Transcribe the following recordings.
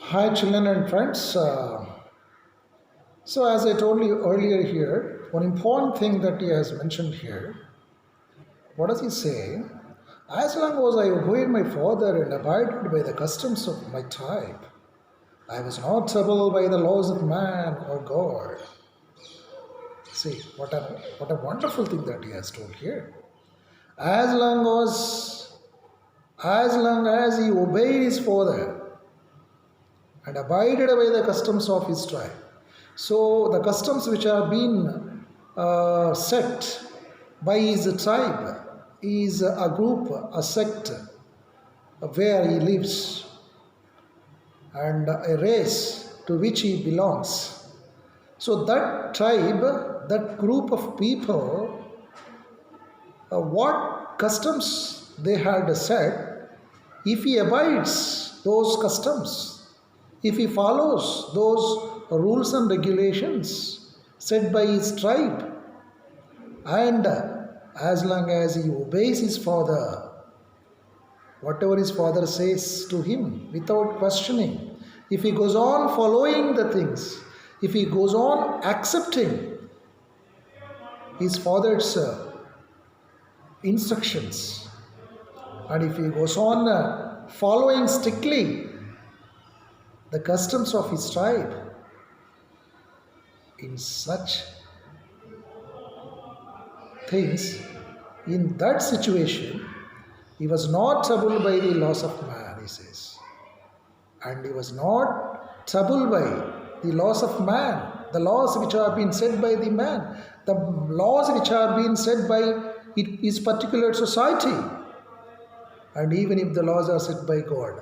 Hi, children and friends. So, as I told you earlier here, one important thing that he has mentioned here, what does he say? As long as I obeyed my father and abided by the customs of my type, I was not troubled by the laws of man or God. See, what a wonderful thing that he has told here. As long as as long as he obeyed his father and abided by the customs of his tribe. So the customs which have been set by his tribe is a group, a sect where he lives and a race to which he belongs. So that tribe, that group of people, what customs they had set, if he abides those customs, if he follows those rules and regulations set by his tribe, and as long as he obeys his father, whatever his father says to him without questioning, if he goes on following the things, if he goes on accepting his father's instructions, and if he goes on following strictly the customs of his tribe, in such things, in that situation, he was not troubled by the laws of man, he says. And he was not troubled by the laws of man, the laws which have been set by the man, the laws which have been set by his particular society, and even if the laws are set by God.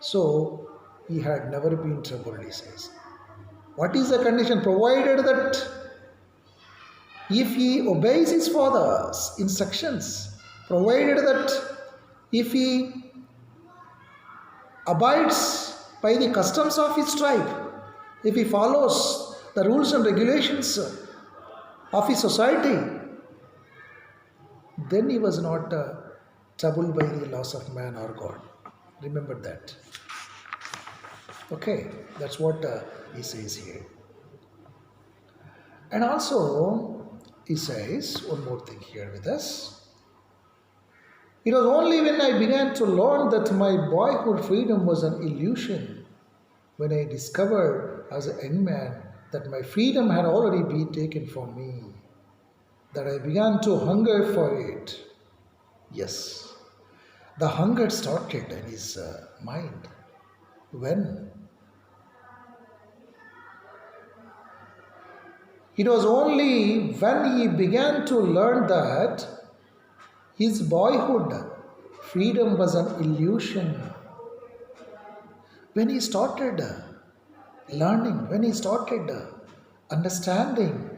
So he had never been troubled, he says. What is the condition? Provided that if he obeys his father's instructions, provided that if he abides by the customs of his tribe, if he follows the rules and regulations of his society, then he was not troubled by the laws of man or God. Remember that. Okay, that's what he says here. And also, he says one more thing here with us. It was only when I began to learn that my boyhood freedom was an illusion, when I discovered as a young man that my freedom had already been taken from me, that I began to hunger for it. Yes, the hunger started in his mind. When? It was only when he began to learn that his boyhood freedom was an illusion. When he started learning, when he started understanding,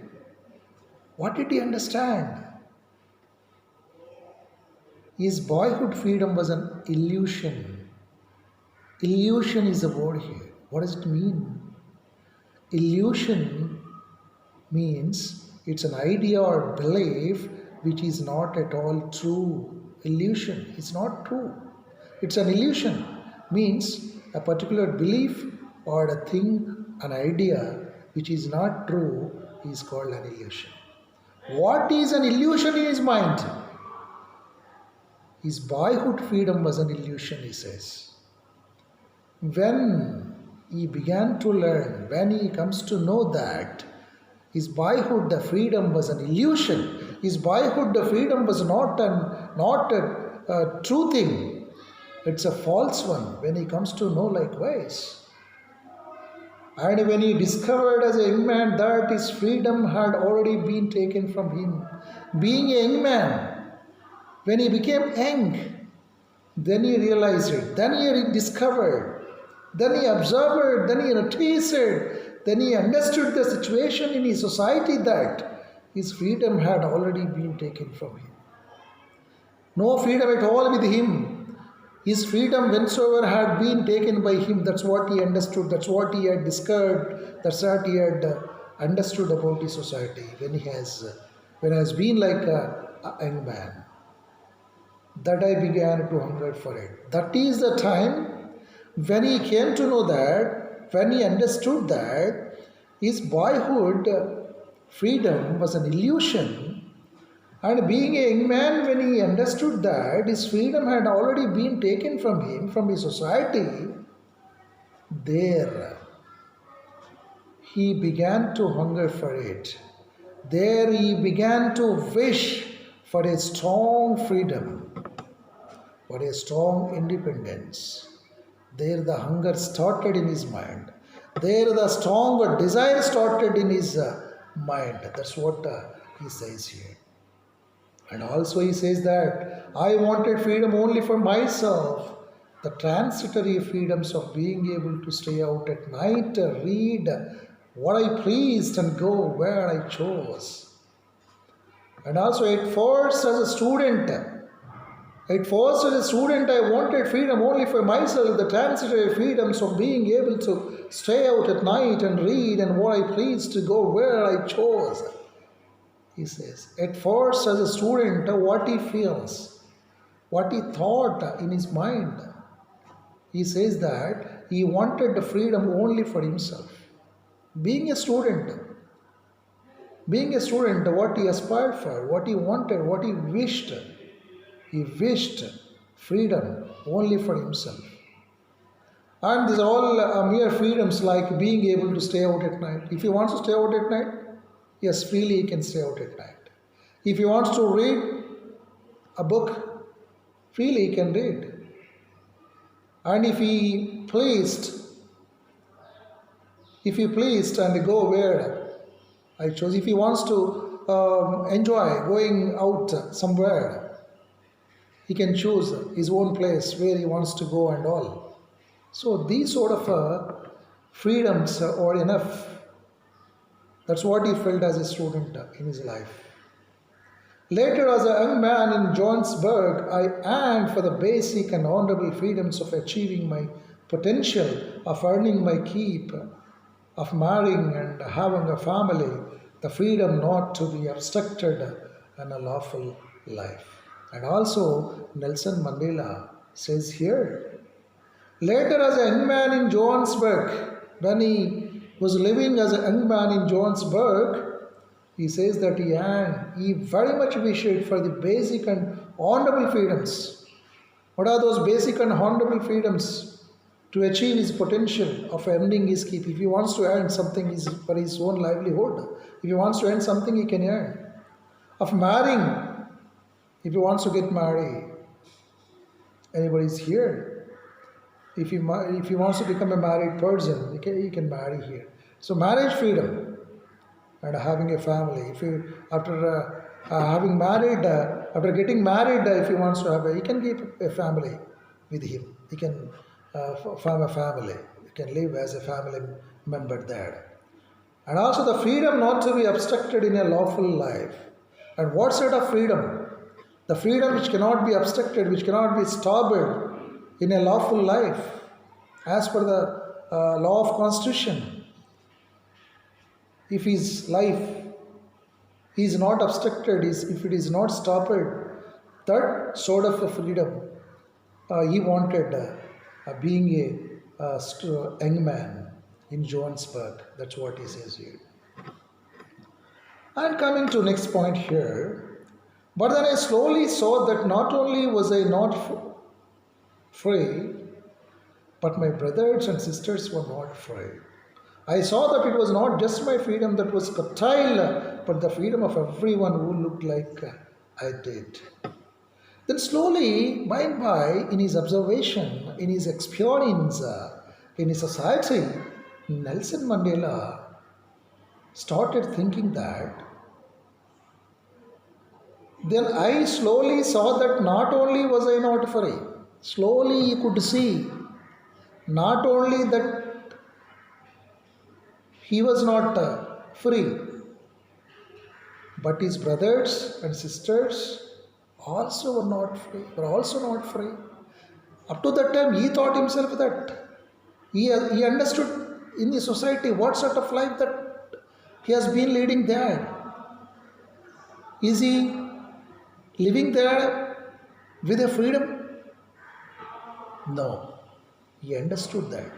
what did he understand? His boyhood freedom was an illusion. Illusion is the word here. What does it mean? Illusion means it's an idea or belief which is not at all true. Illusion is not true. It's an illusion, means a particular belief or a thing, an idea which is not true is called an illusion. What is an illusion in his mind? His boyhood freedom was an illusion, he says. When he began to learn, when he comes to know that his boyhood, the freedom was an illusion. His boyhood, the freedom was not a true thing. It's a false one when he comes to know likewise. And when he discovered as a young man that his freedom had already been taken from him, being a young man, when he became young, then he realized it, then he discovered, then he observed, then he noticed, then he understood the situation in his society that his freedom had already been taken from him. No freedom at all with him. His freedom whensoever had been taken by him, that's what he understood, that's what he had discovered, that's what he had understood about his society when he has been like a young man. That I began to hunger for it. That is the time When he came to know that, when he understood that his boyhood freedom was an illusion, and being a young man, when he understood that his freedom had already been taken from him, from his society, there he began to hunger for it. There he began to wish for a strong freedom, for a strong independence. There the hunger started in his mind. There the strong desire started in his mind. That's what he says here. And also he says that I wanted freedom only for myself. The transitory freedoms of being able to stay out at night, read what I pleased and go where I chose. And also at first as a student I wanted freedom only for myself, the transitory freedoms of being able to stay out at night and read and what I pleased to go where I chose. He says, at first as a student, what he feels, what he thought in his mind, he says that he wanted the freedom only for himself. Being a student, what he aspired for, what he wanted, what he wished freedom only for himself. And these are all mere freedoms like being able to stay out at night. If he wants to stay out at night, yes, freely he can stay out at night. If he wants to read a book, freely he can read. And if he pleased and go where I chose, if he wants to enjoy going out somewhere, he can choose his own place where he wants to go and all. So these sort of freedoms are enough. That's what he felt as a student in his life. Later, as a young man in Johannesburg, I yearned for the basic and honorable freedoms of achieving my potential, of earning my keep, of marrying and having a family, the freedom not to be obstructed in a lawful life. And also, Nelson Mandela says here, later as a young man in Johannesburg, when he was living as a young man in Johannesburg, he says that he very much wished for the basic and honorable freedoms. What are those basic and honorable freedoms? To achieve his potential of earning his keep. If he wants to earn something for his own livelihood, if he wants to earn something, he can earn. Of marrying, if he wants to get married. Anybody is here. If he wants to become a married person, he can marry here. So marriage freedom and having a family. If he after getting married, if he wants to he can keep a family with him. He can form a family. He can live as a family member there. And also the freedom not to be obstructed in a lawful life. And what sort of freedom? The freedom which cannot be obstructed, which cannot be stopped in a lawful life, as per the law of constitution. If his life is not obstructed, if it is not stopped, that sort of a freedom he wanted being a young man in Johannesburg. That's what he says here. And coming to next point here, but then I slowly saw that not only was I not free, but my brothers and sisters were not free. I saw that it was not just my freedom that was curtailed, but the freedom of everyone who looked like I did. Then slowly, by and by, in his observation, in his experience, in his society, Nelson Mandela started thinking that then I slowly saw that not only was I not free, slowly he could see not only that he was not free, but his brothers and sisters also were also not free. Up to that time, he thought himself that he understood in the society what sort of life that he has been leading there. Is he living there with a freedom? No. He understood that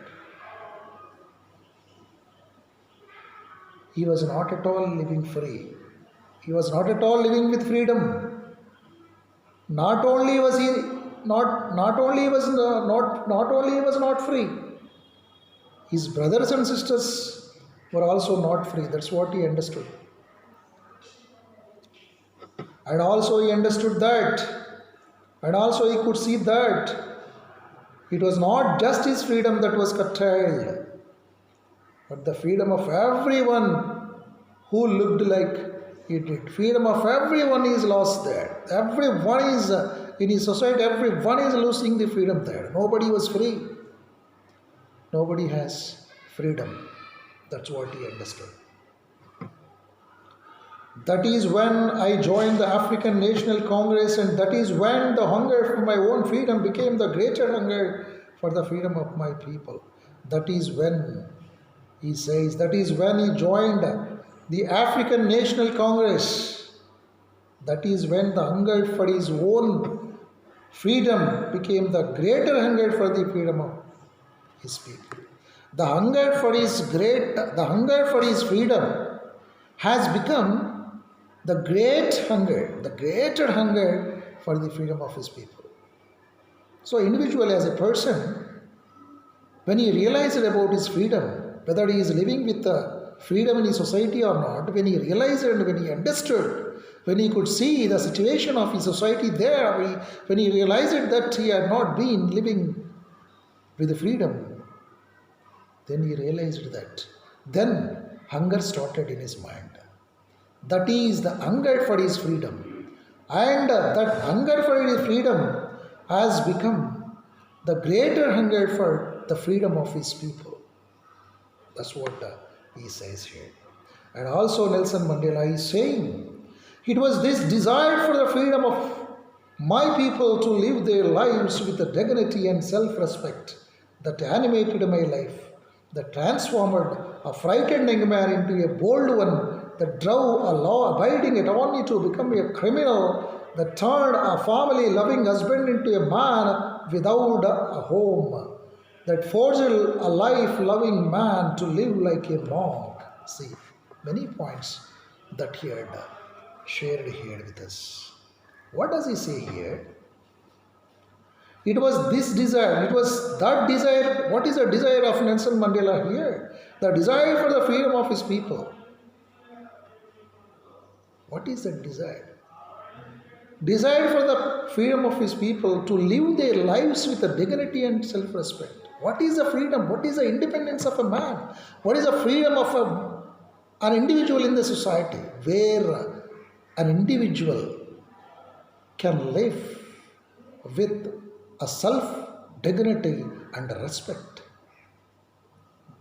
he was not at all living free. He was not at all living with freedom. Not only was he not only was not only he was not free, his brothers and sisters were also not free. That's what he understood. And also he understood that, and also he could see that it was not just his freedom that was curtailed, but the freedom of everyone who looked like he did. Freedom of everyone is lost there. Everyone is in his society, everyone is losing the freedom there. Nobody was free. Nobody has freedom. That's what he understood. That is when I joined the African National Congress, and that is when the hunger for my own freedom became the greater hunger for the freedom of my people. That is when, he says, that is when he joined the African National Congress. That is when the hunger for his own freedom became the greater hunger for the freedom of his people. The hunger for his freedom has become the greater hunger for the freedom of his people. So individual as a person, when he realized about his freedom, whether he is living with freedom in his society or not, when he realized and when he understood, when he could see the situation of his society there, when he realized that he had not been living with freedom, then he realized that. Then hunger started in his mind. That is the hunger for his freedom. And that hunger for his freedom has become the greater hunger for the freedom of his people. That's what he says here. And also Nelson Mandela is saying, it was this desire for the freedom of my people to live their lives with the dignity and self-respect that animated my life, that transformed a frightened young man into a bold one, that drove a law-abiding attorney to become a criminal, that turned a family-loving husband into a man without a home, that forged a life-loving man to live like a monk. See, many points that he had shared here with us. What does he say here? It was this desire, it was that desire. What is the desire of Nelson Mandela here? The desire for the freedom of his people. What is that desire? Desire for the freedom of his people to live their lives with a dignity and self-respect. What is the freedom? What is the independence of a man? What is the freedom of an individual in the society? Where an individual can live with a self-dignity and respect.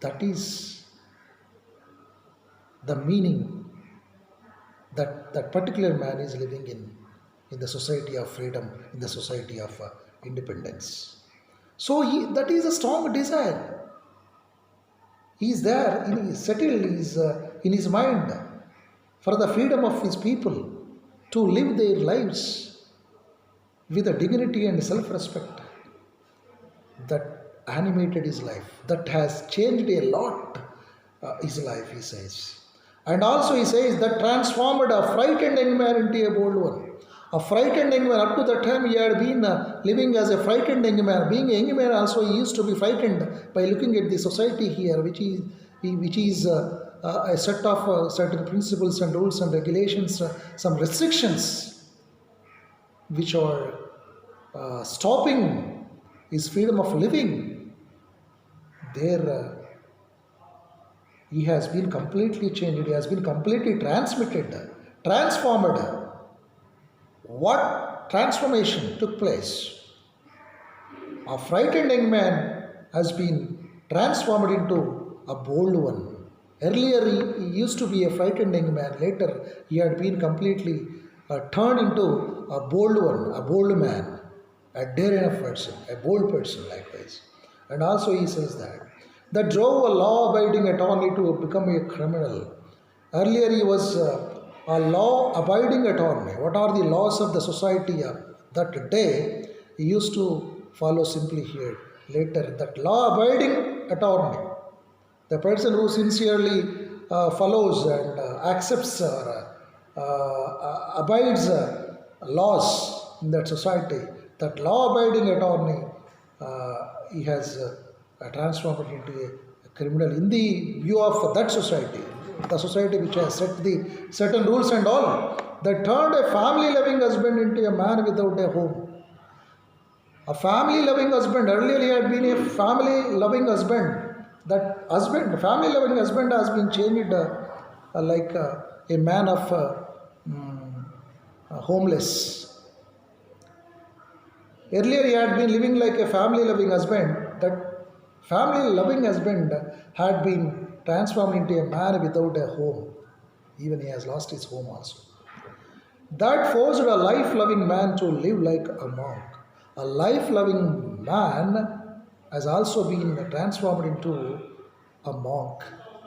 That is the meaning that that particular man is living in the society of freedom, in the society of independence. So that is a strong desire. He is there, settled in his mind for the freedom of his people to live their lives with a dignity and self-respect that animated his life, that has changed a lot his life, he says. And also he says that transformed a frightened young man into a bold one. A frightened young man, up to that time he had been living as a frightened young man. Being a young man also, he used to be frightened by looking at the society here, which is a set of certain principles and rules and regulations, some restrictions which are stopping his freedom of living. There he has been completely changed, he has been completely transformed. What transformation took place? A frightened young man has been transformed into a bold one. Earlier he used to be a frightened young man, later he had been completely turned into a bold one, a bold man, a daring person, a bold person likewise. And also he says that drove a law-abiding attorney to become a criminal. Earlier he was a law-abiding attorney. What are the laws of the society of that day? He used to follow simply here. later that law-abiding attorney, the person who sincerely follows and accepts or abides laws in that society, that law-abiding attorney, he has transformed into a criminal in the view of that society, the society which has set the certain rules and all, that turned a family-loving husband into a man without a home. A family loving husband, earlier he had been a family loving husband. That husband, family loving husband, has been changed like a man of homeless. Earlier he had been living like a family loving husband. That family loving husband had been transformed into a man without a home. Even he has lost his home also. That forced a life loving man to live like a monk. A life loving man has also been transformed into a monk.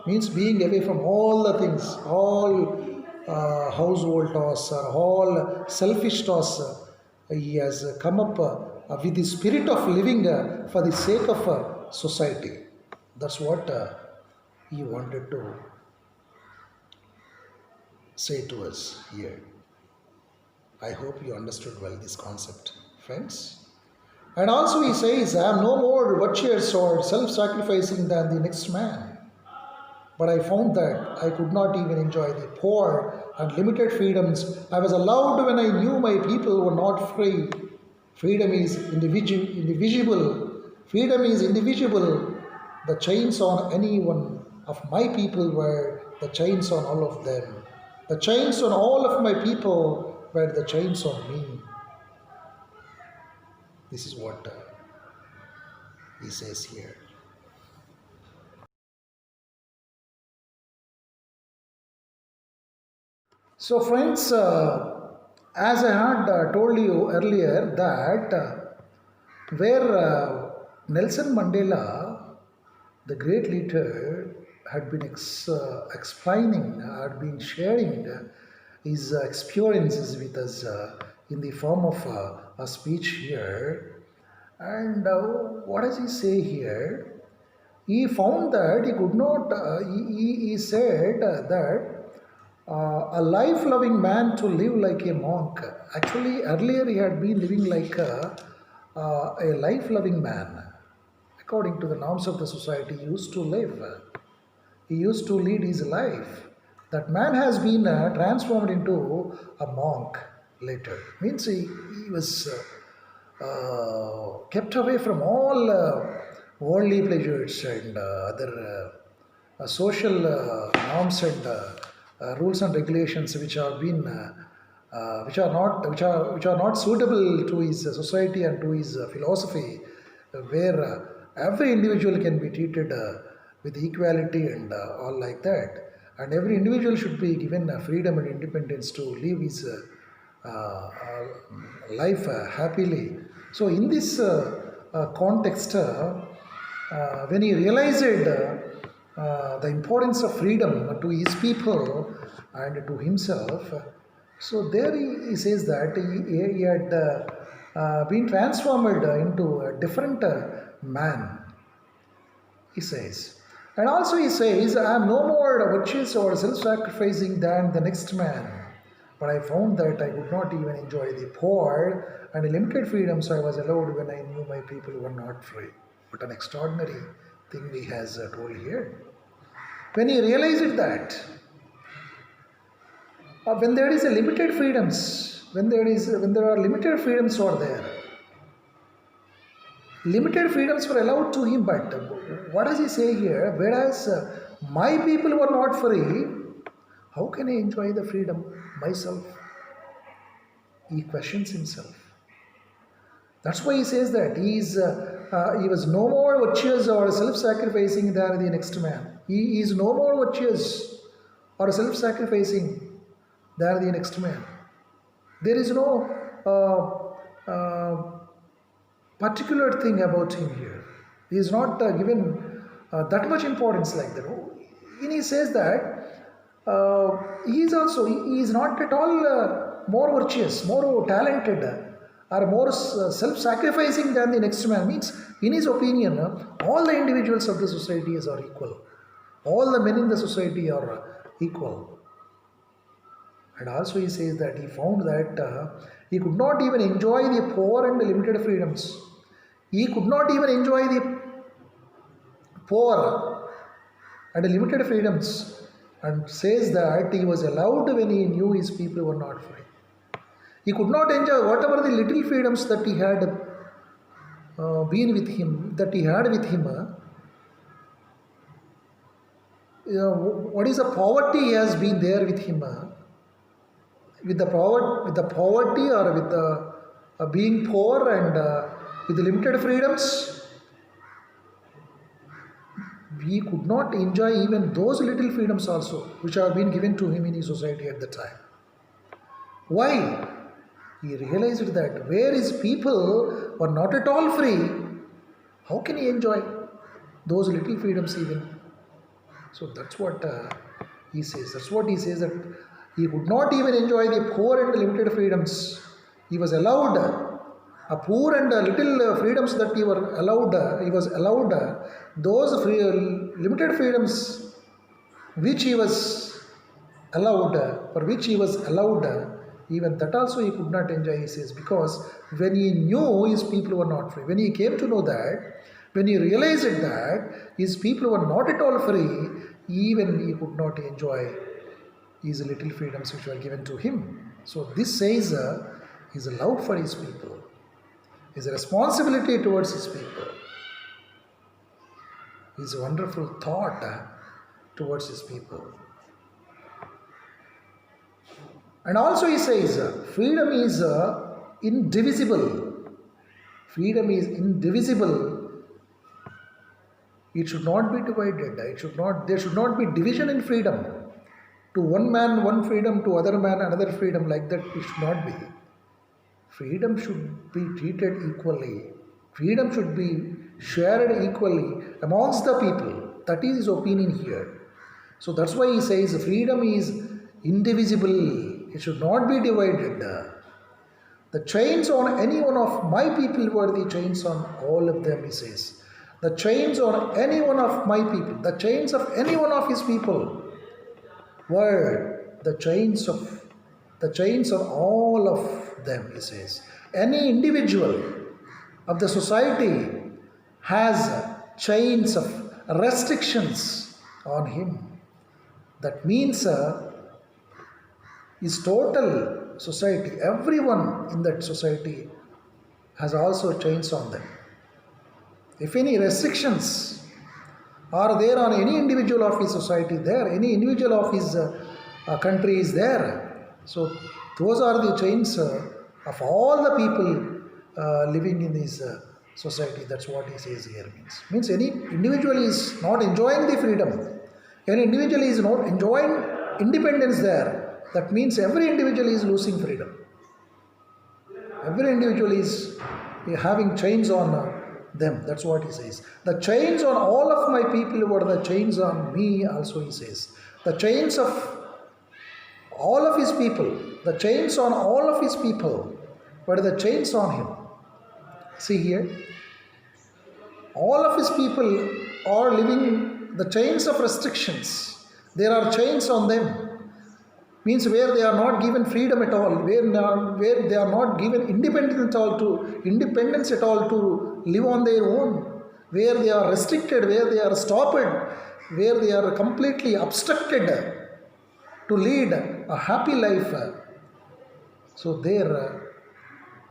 Means being away from all the things, all household tasks, all selfish tasks. He has come up with the spirit of living for the sake of society. That's what he wanted to say to us here. I hope you understood well this concept, friends. And also he says, I am no more virtuous or self-sacrificing than the next man. But I found that I could not even enjoy the poor and limited freedoms I was allowed when I knew my people were not free. Freedom is indivisible. Freedom is indivisible. The chains on any one of my people were the chains on all of them. The chains on all of my people were the chains on me. This is what he says here. So, friends, as I had told you earlier, that where Nelson Mandela, the great leader, had been explaining, had been sharing his experiences with us in the form of a speech here. And what does he say here? He found that he could not, he said that a life loving man to live like a monk. Actually, earlier he had been living like a life loving man. According to the norms of the society, he used to live. He used to lead his life. That man has been transformed into a monk later. Means he was kept away from all worldly pleasures and other social norms and rules and regulations which are not suitable to his society and to his philosophy, where every individual can be treated with equality and all like that, and every individual should be given freedom and independence to live his life happily. So in this context, when he realized the importance of freedom to his people and to himself, so there he says that he had been transformed into a different man, he says. And also he says, I am no more virtuous or self-sacrificing than the next man. But I found that I could not even enjoy the poor and the limited freedoms I was allowed when I knew my people were not free. What an extraordinary thing he has told here. When he realized that when there is a limited freedoms, when there are limited freedoms are there, limited freedoms were allowed to him, but what does he say here? Whereas my people were not free, how can I enjoy the freedom myself? He questions himself. That's why he says that he was no more virtuous or self-sacrificing than the next man. He is no more virtuous or self-sacrificing than the next man. There is no particular thing about him here. He is not given that much importance like that. And he says that he is not at all more virtuous, more talented are more self-sacrificing than the next man. Means, in his opinion, all the individuals of the society are equal. All the men in the society are equal. And also he says that he found that he could not even enjoy the poor and the limited freedoms. He could not even enjoy the poor and the limited freedoms, and says that he was allowed when he knew his people were not free. He could not enjoy whatever the little freedoms that he had been with him, that he had with him. What is the poverty he has been there with him? With the poverty or with the being poor and with the limited freedoms, he could not enjoy even those little freedoms also which have been given to him in his society at the time. Why? He realized that where his people were not at all free, how can he enjoy those little freedoms even? So that's what he says. That's what he says, that he could not even enjoy the poor and the limited freedoms. He was allowed a poor and little freedoms that he was allowed those limited freedoms which he was allowed, for which he was allowed, even that also he could not enjoy, he says, because when he knew his people were not free, when he came to know that, when he realized that his people were not at all free, even he could not enjoy his little freedoms which were given to him. So this says his love for his people, his responsibility towards his people, his wonderful thought towards his people. And also he says, freedom is indivisible. Freedom is indivisible. It should not be divided. There should not be division in freedom. To one man, one freedom, to other man, another freedom, like that it should not be. Freedom should be treated equally. Freedom should be shared equally amongst the people. That is his opinion here. So that's why he says freedom is indivisible. It should not be divided. The chains on any one of my people were the chains on all of them, he says. The chains on any one of my people, the chains of any one of his people were the chains of all of them, he says. Any individual of the society has chains of restrictions on him. That means his total society, everyone in that society has also chains on them. If any restrictions are there on any individual of his society there, any individual of his country is there, so those are the chains of all the people living in his society. That's what he says here. Means any individual is not enjoying the freedom, any individual is not enjoying independence there, that means every individual is losing freedom. Every individual is having chains on them. That's what he says. The chains on all of my people were the chains on me also, he says. The chains of all of his people, the chains on all of his people were the chains on him. See here, all of his people are living the chains of restrictions. There are chains on them. Means where they are not given freedom at all, where they are not given independence at all to live on their own, where they are restricted, where they are stopped, where they are completely obstructed to lead a happy life. So there,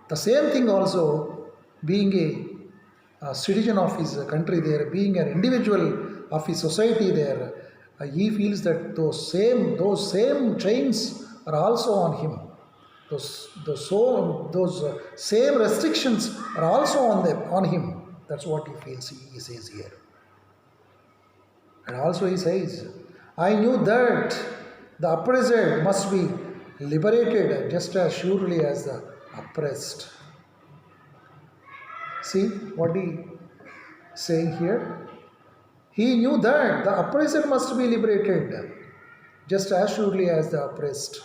the same thing also, being a citizen of his country there, being an individual of his society there, he feels that those same chains are also on him. Those same restrictions are also on him. That's what he feels, he says here. And also he says, I knew that the oppressed must be liberated just as surely as the oppressed. See what he saying here? He knew that the oppressor must be liberated just as surely as the oppressed.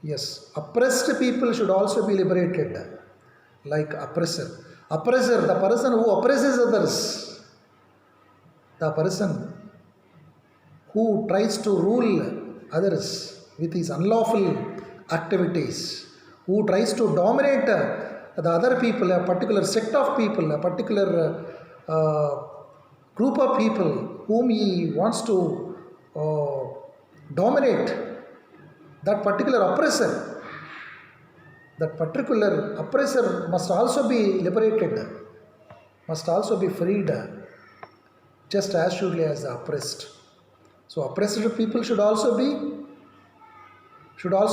Yes, oppressed people should also be liberated, like oppressor. Oppressor, the person who oppresses others, the person who tries to rule others with his unlawful activities, who tries to dominate the other people, a particular sect of people, a particular group of people whom he wants to dominate, that particular oppressor, that particular oppressor must also be liberated, must also be freed, just as surely as the oppressed. So oppressed people should also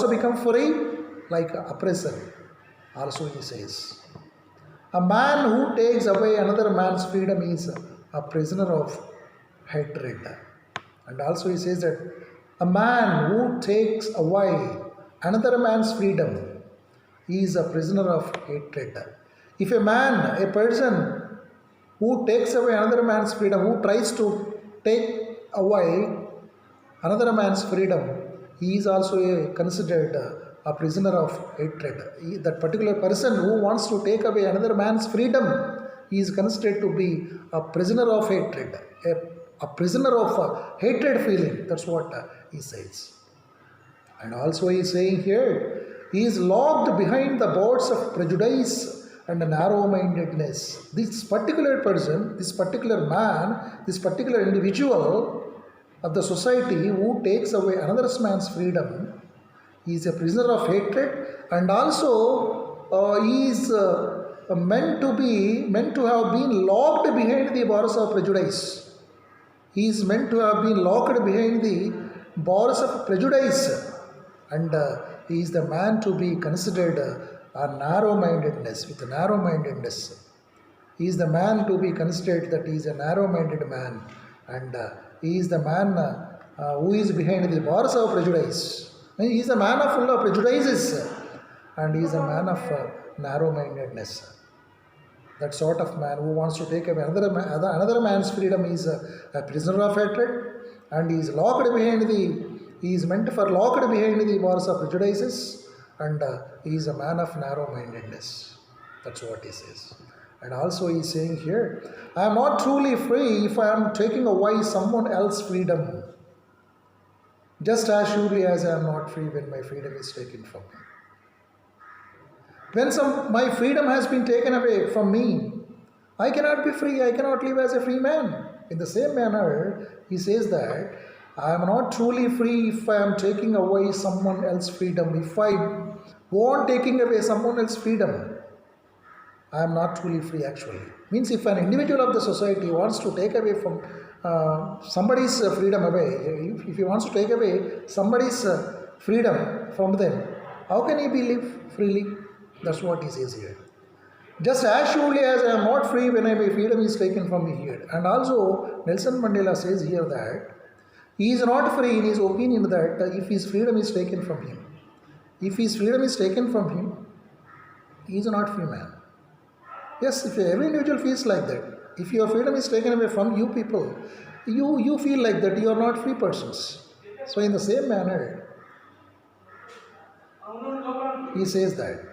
become free like oppressor. Also he says, a man who takes away another man's freedom is a prisoner of hatred. And also he says that a man who takes away another man's freedom is a prisoner of hatred. If a man, a person who takes away another man's freedom, who tries to take away another man's freedom, he is also considered a prisoner of hatred. That particular person who wants to take away another man's freedom, he is considered to be a prisoner of hatred, a prisoner of hatred feeling. That's what he says. And also he is saying here, he is locked behind the boards of prejudice and narrow-mindedness. This particular person, this particular man, this particular individual of the society who takes away another man's freedom, he is a prisoner of hatred, and also he is meant to have been locked behind the bars of prejudice. He is meant to have been locked behind the bars of prejudice, and he is the man to be considered a narrow-mindedness, with narrow-mindedness. He is the man to be considered that he is a narrow-minded man, and he is the man who is behind the bars of prejudice. He is a man of full of prejudices, and he is a man of narrow-mindedness. That sort of man who wants to take away another man's freedom is a prisoner of hatred, and he is he is meant for locked behind the bars of prejudices, and he is a man of narrow-mindedness. That's what he says. And also he is saying here, I am not truly free if I am taking away someone else's freedom, just as surely as I am not free when my freedom is taken from me. When my freedom has been taken away from me, I cannot be free, I cannot live as a free man. In the same manner, he says that I am not truly free if I am taking away someone else's freedom. If I go on taking away someone else's freedom, I am not truly free actually. Means if an individual of the society wants to take away from somebody's freedom away, if he wants to take away somebody's freedom from them, how can he live freely? That's what he says here. Just as surely as I am not free when my freedom is taken from me here. And also Nelson Mandela says here that he is not free in his opinion that if his freedom is taken from him. If his freedom is taken from him, he is not free man. Yes, if every individual feels like that, if your freedom is taken away from you people, you feel like that you are not free persons. So in the same manner, he says that